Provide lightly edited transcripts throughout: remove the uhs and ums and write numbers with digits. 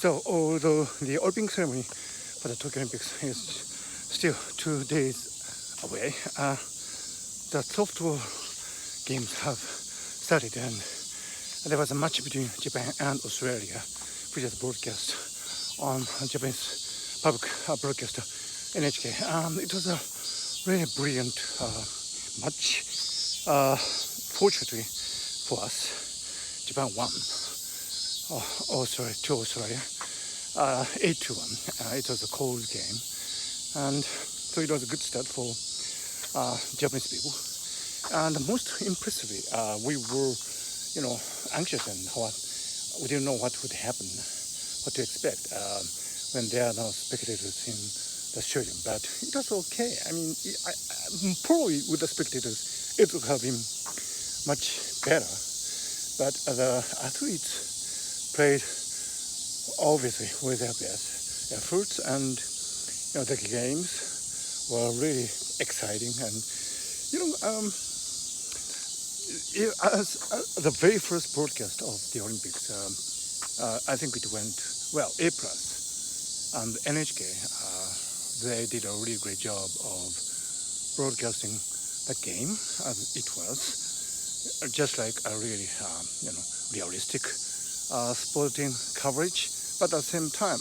So although the opening ceremony for the Tokyo Olympics is still 2 days away, the softball games have started, and there was a match between Japan and Australia, which is broadcast on Japanese public broadcaster NHK. It was a really brilliant match. Fortunately for us, Japan won. Australia, 8-1. It was a cold game, and so it was a good start for Japanese people. And most impressively, we were, anxious and we didn't know what would happen, what to expect when there are no spectators in the stadium. But it was okay. I mean, probably with the spectators, it would have been much better. But the athletes played obviously with their best efforts, and the games were really exciting. And as the very first broadcast of the Olympics, I think it went well, A plus, and NHK they did a really great job of broadcasting the game as it was, just like a really realistic sporting coverage. But at the same time,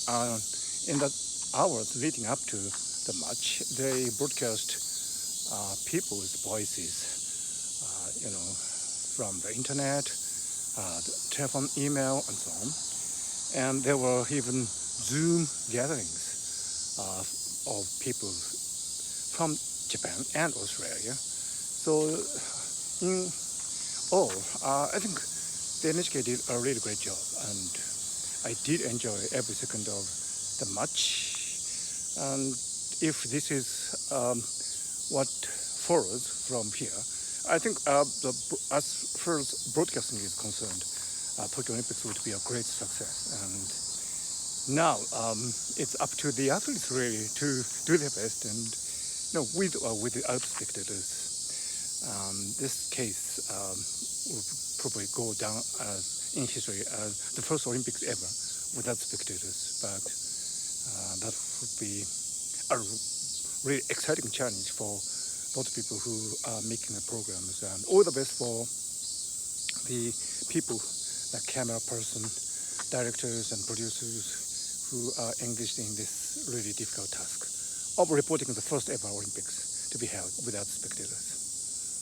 in the hours leading up to the match, they broadcast people's voices, from the internet, the telephone, email, and so on. And there were even Zoom gatherings of people from Japan and Australia. So in all, I think the NHK did a really great job, and I did enjoy every second of the match. And if this is what follows from here, I think as far as broadcasting is concerned, Tokyo Olympics would be a great success. And now it's up to the athletes really to do their best, and with or without spectators. This case will probably go down as in history as the first Olympics ever without spectators. But that would be a really exciting challenge for both people who are making the programs, and all the best for the people, the camera person, directors and producers who are engaged in this really difficult task of reporting the first ever Olympics to be held without spectators.